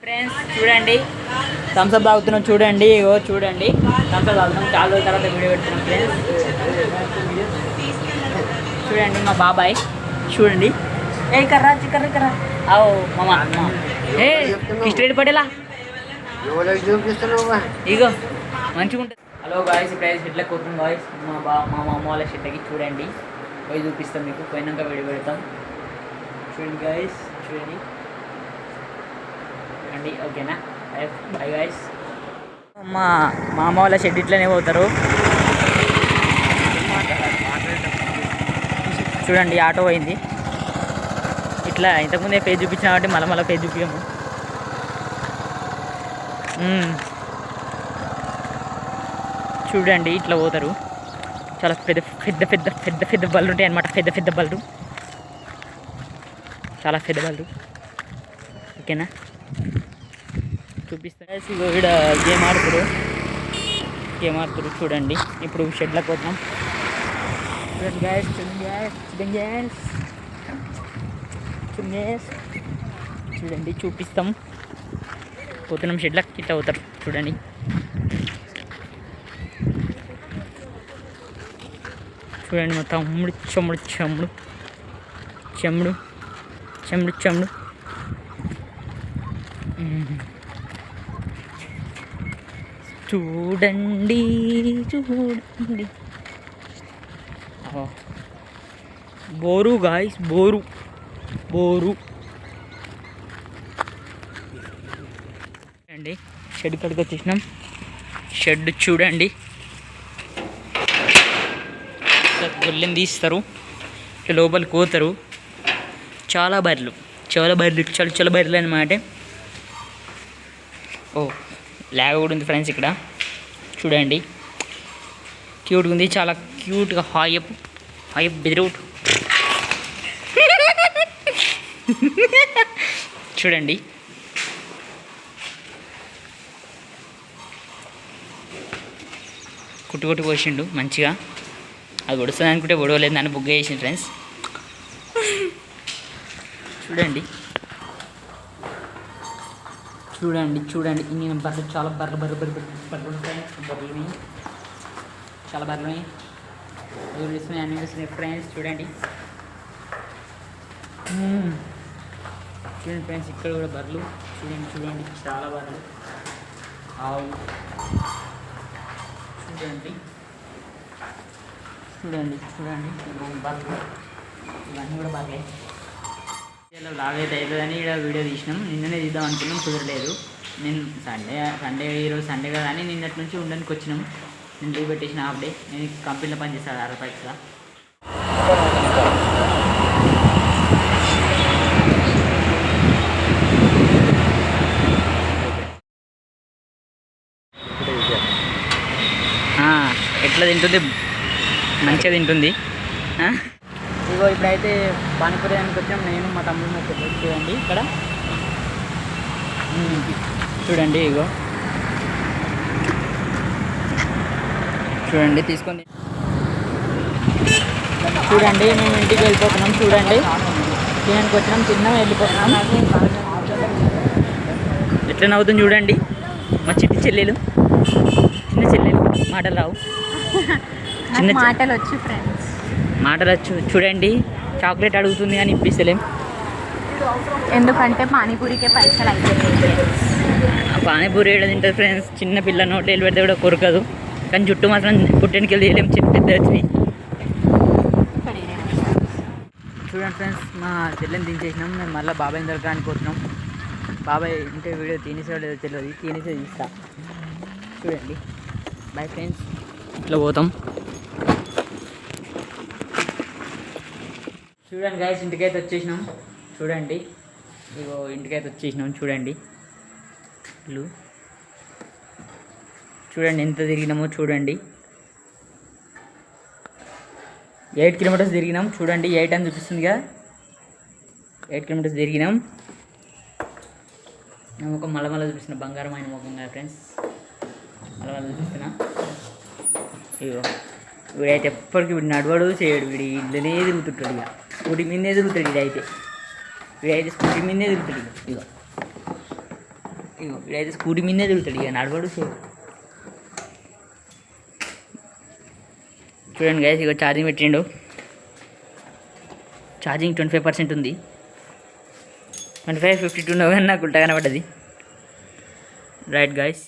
Friends చూడండి Thums Up తాగుతున్నాం చూడండి. ఇగో చూడండి థమ్స్అప్ తాగుతున్నాం. చాలా రోజుల తర్వాత వీడియో పెడుతున్నాం ఫ్రెండ్స్. చూడండి మా బాబాయ్ చూడండి. ఏ కర్రా చిక్కర్ర కర్రా అవు మామ ఏ స్ట్రేట్ పడేలా ఇగో మంచిగా ఉంటుంది. హలో గాయస్ ప్రైస్ షెడ్లకు పోతున్నాం గాయస్. మా మామ వాళ్ళ షెడ్లకి చూడండి పోయి చూపిస్తాం మీకు. పోయినాక వీడియో పెడతాం చూడండి గాయస్. చూడండి అండి ఓకేనా. Bye guys. మా మామ వాళ్ళ షెడ్ ఇట్లనే పోతారు చూడండి. ఆటో పోయింది ఇట్లా. ఇంతకుముందే పేజ్ చూపించిన కాబట్టి మళ్ళీ పేజ్ చూపించము. చూడండి ఇట్లా పోతారు. చాలా పెద్ద పెద్ద పెద్ద పెద్ద పెద్ద బళ్ళు ఉంటాయి అన్నమాట. పెద్ద పెద్ద బళ్ళు, చాలా పెద్ద బళ్ళు ఓకేనా. చూపిస్తా ఇగో ఇక్కడ గేమ్ ఆడుతురు చూడండి. ఇప్పుడు షెడ్లకు పోతున్నాం చూడండి గ్యాస్. చూడండి చూపిస్తాం. పోతున్నాం షెడ్లకు. ఇట్లా అవుతారు చూడండి. చూడండి మొత్తం చెమ్ముడు చూడండి. బోరు గాయస్, బోరు అండి. షెడ్ కడికి వచ్చేసినాం. షెడ్ చూడండి గొల్లెని తీస్తారు ఇట్లా లోపలికి పోతారు. చాలా బర్రెలు చాలా బర్రెలు అన్నమాట. ఓ లాగ్ కూడా ఉంది ఫ్రెండ్స్ ఇక్కడ చూడండి. క్యూట్గా ఉంది, చాలా క్యూట్గా. హాయప్ బెదిరవుట్ చూడండి. కుట్టి పోసిండు మంచిగా. అది ఒడుస్తుంది అనుకుంటే ఒడవలేదు, నన్ను బుగ్గ చేసిండు ఫ్రెండ్స్. చూడండి ఇన్ని బర్రెలు, చాలా బర్రెలు ఉంటాయి. చాలా బర్రెలు ఉన్నాయి. అన్నీ వస్తున్నాయి ఫ్రెండ్స్ చూడండి. ఫ్రెండ్స్ ఇక్కడ కూడా బర్రెలు చూడండి చాలా బర్రెలు. ఆవు చూడండి బర్రెలు ఇవన్నీ కూడా బాగా. ఇలా లాగ్ అయితే అవుతుందని ఇక్కడ వీడియో తీసినాం. నిన్ననే తీద్దాం అనుకున్నాం, కుదరలేదు. నేను సండే ఈరోజు సండే కదా అని నిన్నటి నుంచి ఉండడానికి వచ్చినాం. నేను లీవ్ పెట్టేసిన హాఫ్ డే. నేను కంపెనీలో పనిచేస్తాను అరపైక్స్గా. ఎట్లా తింటుంది, మంచిగా తింటుంది. ఇగో ఇప్పుడైతే పానీపూరి దానికి వచ్చాం. నేను మా తమ్ముడు చూడండి ఇక్కడ చూడండి. ఇగో చూడండి తీసుకొని చూడండి. మేము ఇంటికి వెళ్ళిపోతున్నాం చూడండి. తినడానికి వచ్చినాం, తిన్నాం, వెళ్ళిపోతున్నాం. ఎట్లా నవ్వుతుంది చూడండి మా చిన్న చెల్లెలు మాటలు రావు. మాటలు వచ్చు ఫ్రెండ్స్, మాటలు వచ్చు. చూడండి చాక్లెట్ అడుగుతుంది కానీ ఇప్పిస్తలేం, ఎందుకంటే పానీపూరికే పైసలు అయిపోతాయి. పానీపూరి ఏడా తింటారు ఫ్రెండ్స్. చిన్న పిల్ల నోట్లో వెళ్ళి పెడితే కూడా కొరకదు, కానీ జుట్టు మాత్రం పుట్టెనికి తీయలేము. చిన్న పెద్ద వచ్చినాయి చూడండి ఫ్రెండ్స్. మా చెల్లెని దించేసినాం. మేము మళ్ళీ బాబాయ్ దొరకడానికి పోతున్నాం. బాబాయ్ అంటే వీడియో తీనేసే లేదో తెలియదు, తీనేసే తీస్తా చూడండి. Bye friends. ఇట్లా పోతాం చూడండి గైస్. ఇంటికైతే వచ్చేసినాం చూడండి. ఇగో ఇంటికైతే వచ్చేసినాం చూడండి. ఇల్లు చూడండి ఎంత తిరిగినామో చూడండి. 8 కిలోమీటర్స్ తిరిగినాం చూడండి. 8 అని చూపిస్తుందిగా. 8 కిలోమీటర్స్ తిరిగినాం. నా ముఖం మళ్ళీ చూపిస్తున్నా, బంగారం అయిన ముఖం కదా ఫ్రెండ్స్. మళ్ళీ చూపిస్తున్నా. ఇగో వీడైతే ఎప్పటికీ వీడు నడవడు చేయడు, వీడు ఇంట్లోనే తిరుగుతుంటాడు. ఇక స్కూటీ మీదే తిరుగుతాడు. వీడైతే స్కూటీ మీదే తిరుగుతాడు. వీడైతే స్కూటీ మీదే తిరుగుతాడు. ఇక నడవడు చేయడు. చూడండి గైస్, ఇక ఛార్జింగ్ పెట్టిండు. ఛార్జింగ్ 25% ఉంది. 25, 52 కానీ నాకు ఉల్టా కనబడ్డది. Right guys.